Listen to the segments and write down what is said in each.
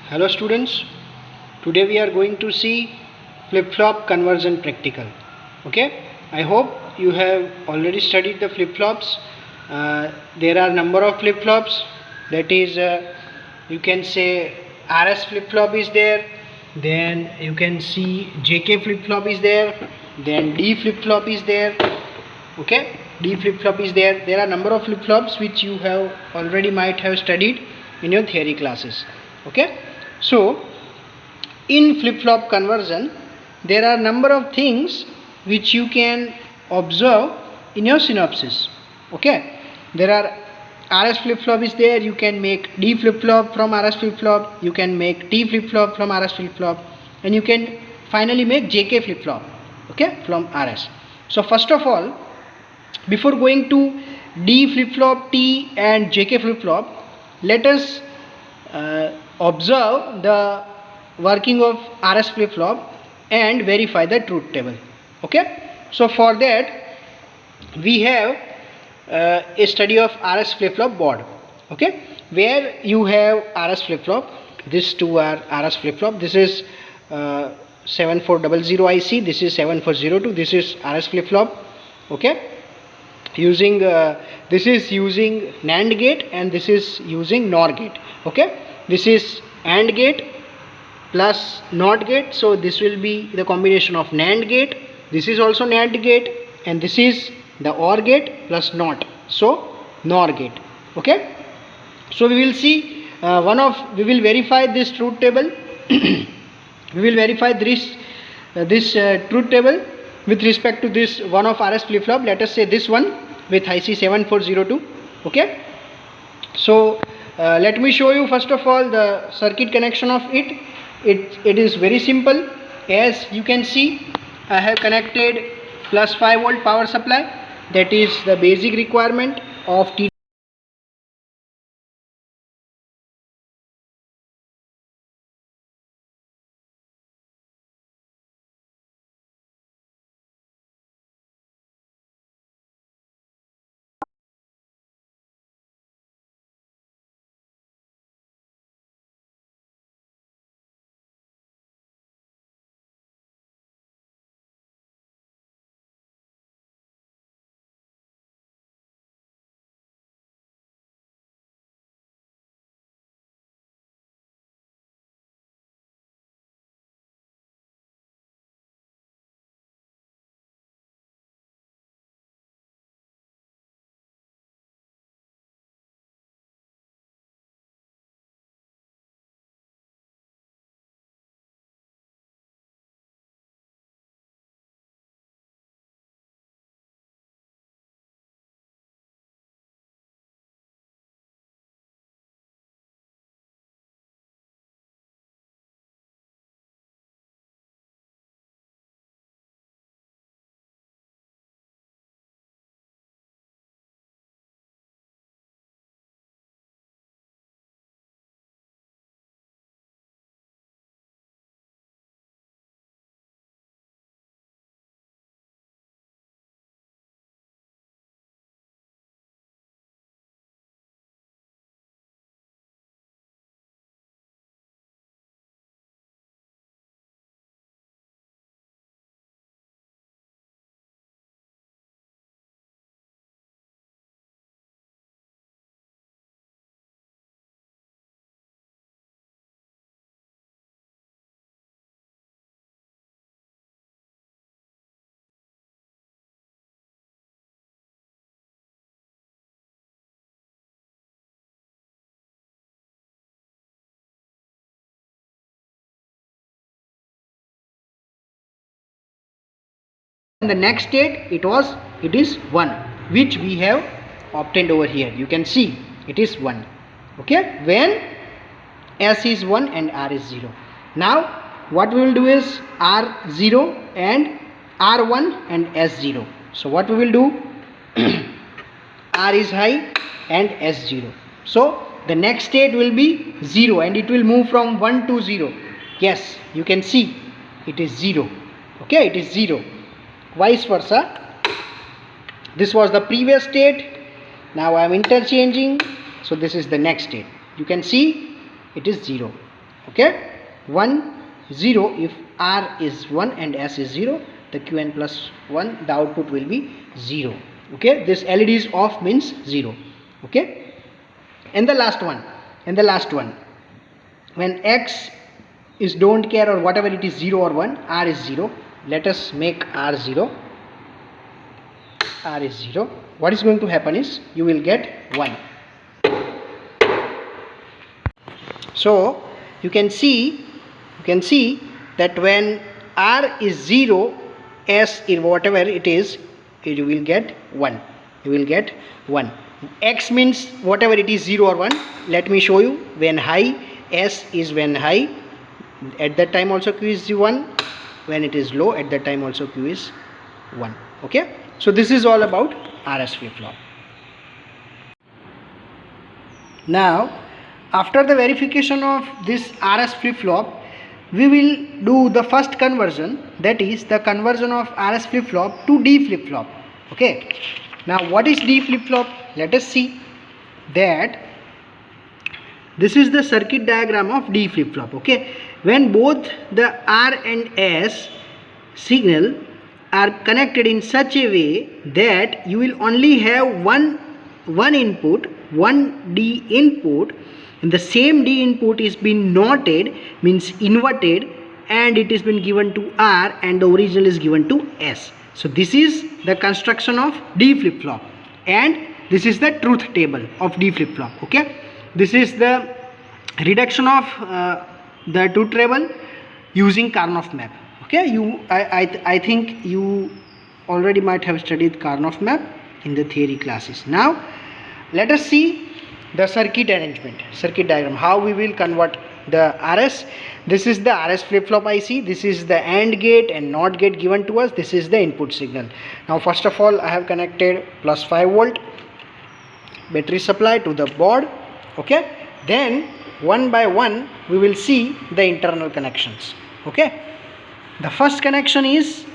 Hello students, today we are going to see flip-flop conversion practical. Okay, I hope you have already studied the flip-flops. There are number of flip-flops, that is you can say RS flip-flop is there, then you can see JK flip-flop is there, then D flip-flop is there. Okay, D flip-flop is there are number of flip-flops which you have already might have studied in your theory classes. Okay, so in flip-flop conversion there are number of things which you can observe in your synopsis. Okay, there are RS flip-flop is there, you can make D flip-flop from RS flip-flop, you can make T flip-flop from RS flip-flop, and you can finally make JK flip-flop, okay, from RS. So first of all, before going to D flip-flop, T and JK flip-flop, let us observe the working of RS flip-flop and verify the truth table. Okay, so for that we have a study of RS flip-flop board. Okay, where you have RS flip-flop, these two are RS flip-flop, this is 7400 IC, this is 7402, this is RS flip-flop. Okay, using this is using NAND gate and this is using NOR gate. Okay, this is AND gate plus NOT gate, so this will be the combination of NAND gate, this is also NAND gate, and this is the OR gate plus NOT, so NOR gate. Okay, so we will see we will verify this truth table we will verify this truth table with respect to this one of RS flip-flop, let us say this one with IC 7402. Okay, so let me show you first of all the circuit connection of it. It is very simple. As you can see, I have connected plus 5 volt power supply, that is the basic requirement of T. In the next state it is 1, which we have obtained over here. You can see it is 1. Okay, when S is 1 and R is 0. Now what we will do is R0 and R1 and S0. So what we will do, R is high and S0. So the next state will be 0 and it will move from 1 to 0. Yes, you can see it is 0. Okay, it is 0. Vice versa, this was the previous state, now I am interchanging, so this is the next state. You can see it is 0. Okay, 1 0. If R is 1 and S is 0, the Qn plus 1, the output will be 0. Okay, this LED is off means 0. Okay, and the last one, when X is don't care or whatever it is 0 or 1, R is 0. Let us make R 0. R is 0. What is going to happen is you will get 1. So you can see that when R is 0, S is whatever it is, you will get 1. You will get 1. X means whatever it is 0 or 1. Let me show you. When high, S is when high, at that time also Q is 1. When it is low, at that time also Q is 1. Okay, so this is all about RS flip-flop. Now after the verification of this RS flip-flop, we will do the first conversion, that is the conversion of RS flip-flop to D flip-flop. Okay, now what is D flip-flop? Let us see that this is the circuit diagram of D flip-flop. Okay, when both the R and S signal are connected in such a way that you will only have one input, one D input, and the same D input is been noted, means inverted, and it is been given to R and the original is given to S. So this is the construction of D flip-flop, and this is the truth table of D flip-flop. Okay, this is the reduction of the truth table using Karnaugh map. Okay, I think you already might have studied Karnaugh map in the theory classes. Now let us see the circuit arrangement, circuit diagram, how we will convert the RS. This is the RS flip-flop IC. This is the AND gate and NOT gate given to us. This is the input signal. Now first of all, I have connected plus 5 volt battery supply to the board. Okay, then one by one we will see the internal connections. Okay, the first connection is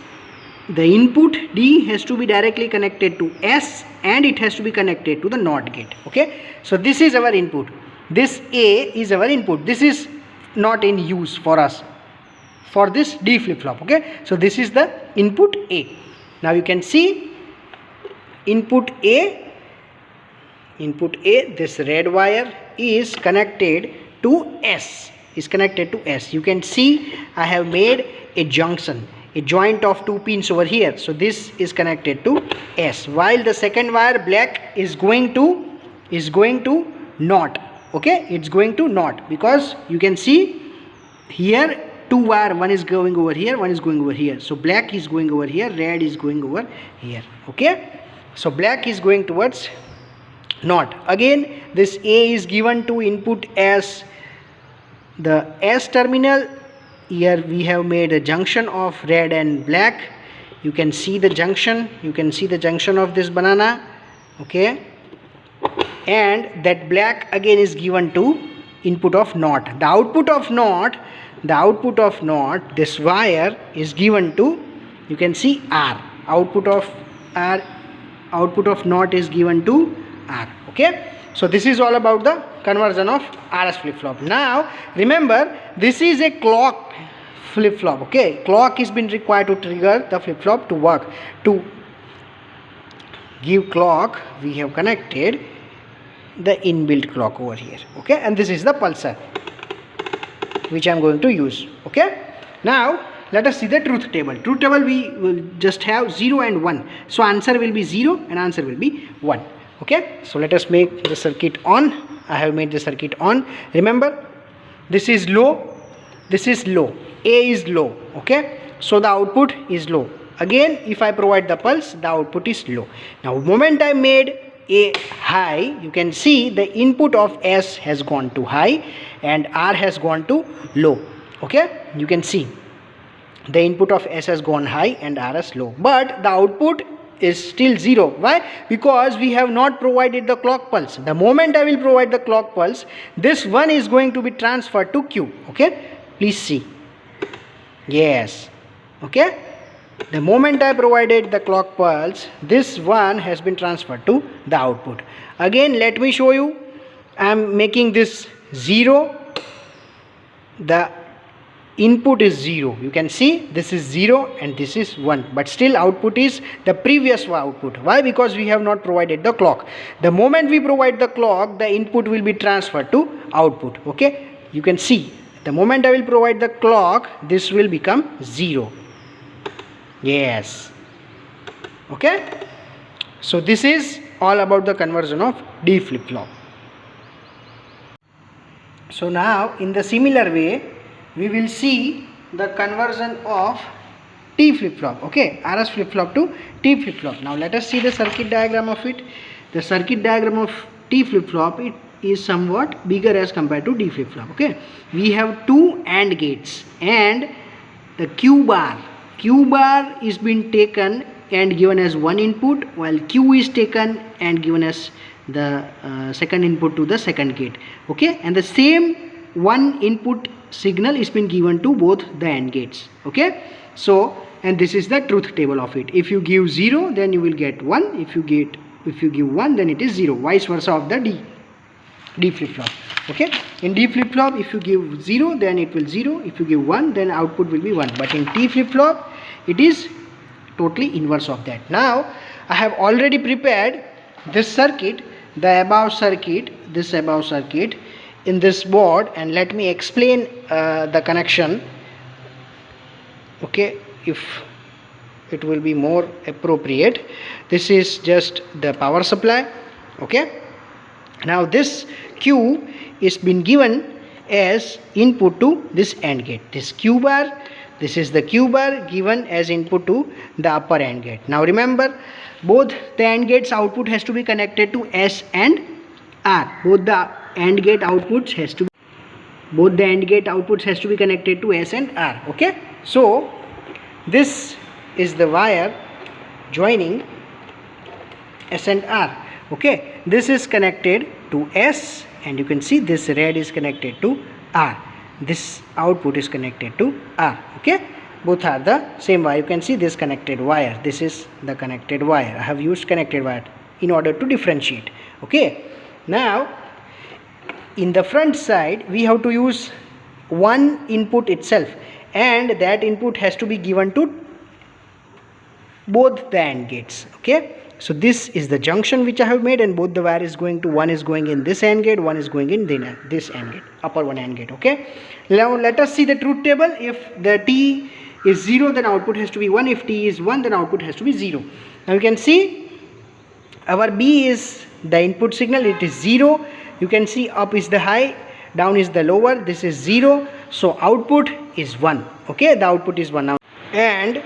the input D has to be directly connected to S and it has to be connected to the NOT gate. Okay, so this is our input, this A is our input. This is not in use for us for this D flip-flop. Okay, so this is the input A. Now you can see input A, this red wire is connected to S, you can see I have made a junction, a joint of 2 pins over here. So this is connected to S, while the second wire black is going to NOT. Okay, it's going to NOT, because you can see here 2 wire, one is going over here, one is going over here. So black is going over here, red is going over here. Okay, so black is going towards NOT. Again this A is given to input as the S terminal. Here we have made a junction of red and black. You can see the junction, of this banana. Okay, and that black again is given to input of NOT. The output of NOT, this wire is given to, you can see R. Output of NOT is given to R. Okay, so this is all about the conversion of RS flip-flop. Now remember, this is a clock flip-flop. Okay, clock is been required to trigger the flip-flop to work. To give clock, we have connected the inbuilt clock over here. Okay, and this is the pulsar which I am going to use. Okay, now let us see the truth table. Truth table we will just have 0 and 1. So answer will be 0 and answer will be 1. Okay, so let us make the circuit on. I have made the circuit on. Remember, this is low, this is low, A is low. Okay, so the output is low. Again, if I provide the pulse, the output is low. Now moment I made A high, you can see the input of S has gone to high and R has gone to low. Okay, you can see the input of S has gone high and R is low, but the output is still 0. Why? Because we have not provided the clock pulse. The moment I will provide the clock pulse, this one is going to be transferred to Q. Okay, please see. Yes. Okay, the moment I provided the clock pulse, this one has been transferred to the output. Again, let me show you. I am making this 0 the input is 0. You can see this is 0 and this is 1, but still output is the previous output. Why? Because we have not provided the clock. The moment we provide the clock, the input will be transferred to output. Okay, you can see the moment I will provide the clock, this will become 0. Yes. Okay, so this is all about the conversion of D flip-flop. So now in the similar way we will see the conversion of T flip-flop. Okay, RS flip-flop to T flip-flop. Now let us see the circuit diagram of it. The circuit diagram of T flip-flop, it is somewhat bigger as compared to D flip-flop. Okay, we have two AND gates and the Q bar is been taken and given as one input, while Q is taken and given as the second input to the second gate. Okay, and the same one input signal is been given to both the AND gates. Okay, so and this is the truth table of it. If you give 0, then you will get 1. If you give 1, then it is 0. Vice versa of the D flip-flop. Okay, in D flip-flop, if you give 0, then it will 0. If you give 1, then output will be 1. But in T flip-flop, it is totally inverse of that. Now I have already prepared this circuit, the above circuit, this above circuit in this board, and let me explain the connection. Okay, if it will be more appropriate. This is just the power supply. Okay, now this Q is been given as input to this AND gate. This Q bar, this is the Q bar given as input to the upper AND gate. Now remember, both the AND gates output has to be connected to S and R. Both the AND gate outputs has to be connected to S and R. Okay, so this is the wire joining S and R. Okay, this is connected to S, and you can see this red is connected to R. This output is connected to R. Okay, both are the same wire. You can see this connected wire. This is the connected wire. I have used connected wire in order to differentiate. Okay, now in the front side we have to use one input itself, and that input has to be given to both the AND gates. Okay, so this is the junction which I have made, and both the wire is going to, one is going in this AND gate, one is going in this AND gate, upper one AND gate. Okay, now let us see the truth table. If the T is 0, then output has to be 1. If T is 1, then output has to be 0. Now you can see our B is the input signal, it is 0. You can see up is the high, down is the lower, this is 0, so output is 1. Okay, the output is 1 now, and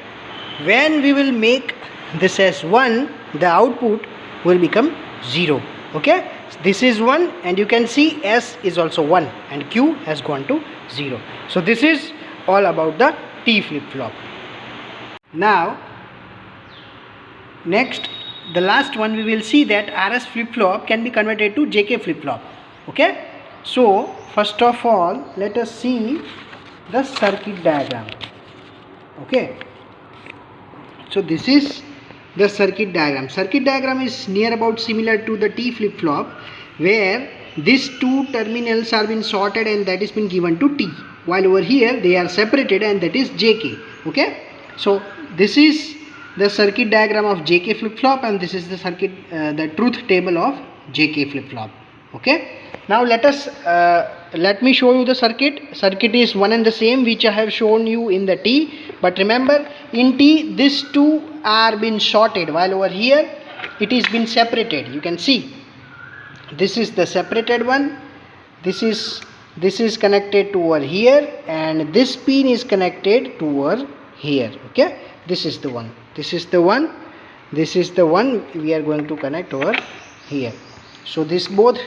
when we will make this as 1, the output will become 0. Okay, this is 1, and you can see S is also 1 and Q has gone to 0. So this is all about the T flip-flop. Now next, the last one, we will see that RS flip-flop can be converted to JK flip-flop. Okay, so first of all let us see the circuit diagram. Okay, so this is the circuit diagram. Circuit diagram is near about similar to the T flip-flop, where these two terminals are been sorted and that is been given to T, while over here they are separated and that is JK. Okay, so this is the circuit diagram of JK flip-flop, and this is the circuit the truth table of JK flip-flop. Okay, now let me show you the circuit is one and the same which I have shown you in the T, but remember in T these two are been sorted, while over here it is been separated. You can see this is the separated one, this is connected to over here, and this pin is connected to over here. Okay, this is the one, this is the one, this is the one we are going to connect over here. So this both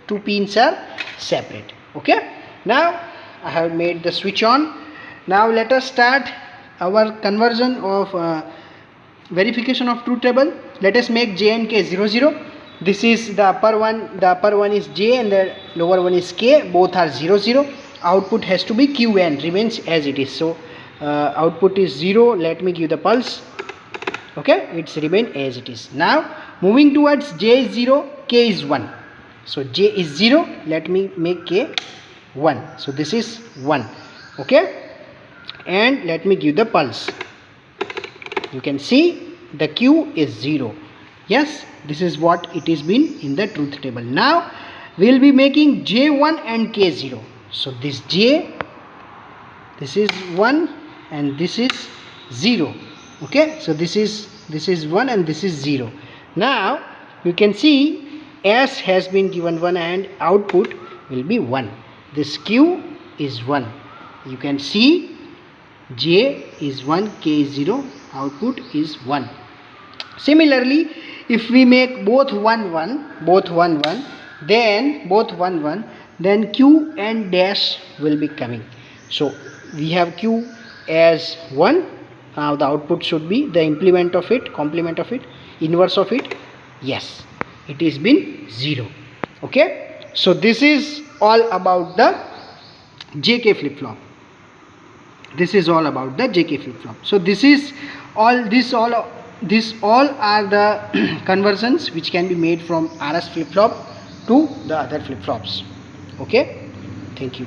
two pins are separate. Okay, now I have made the switch on. Now let us start our conversion of verification of truth table. Let us make J and K 0 0. This is the upper one is J and the lower one is K. Both are 0 0. Output has to be QN, remains as it is. So output is 0. Let me give the pulse. Okay, it's remain as it is. Now moving towards J is 0, K is 1. So J is 0. Let me make K 1. So this is 1. Okay, and let me give the pulse. You can see the Q is 0. Yes, this is what it has been in the truth table. Now we will be making J1 and K0. So this J, this is 1 and this is 0. Okay, so this is 1 and this is 0. Now you can see S has been given 1 and output will be 1. This Q is 1. You can see J is 1, K is 0, output is 1. Similarly, if we make both 1 1, then Q and dash will be coming. So we have Q as 1. Now the output should be the complement of it, inverse of it. Yes, it has been 0. Okay, so this is all about the JK flip flop. This is all about the JK flip flop. So these all are the conversions which can be made from RS flip flop to the other flip flops. Okay, thank you.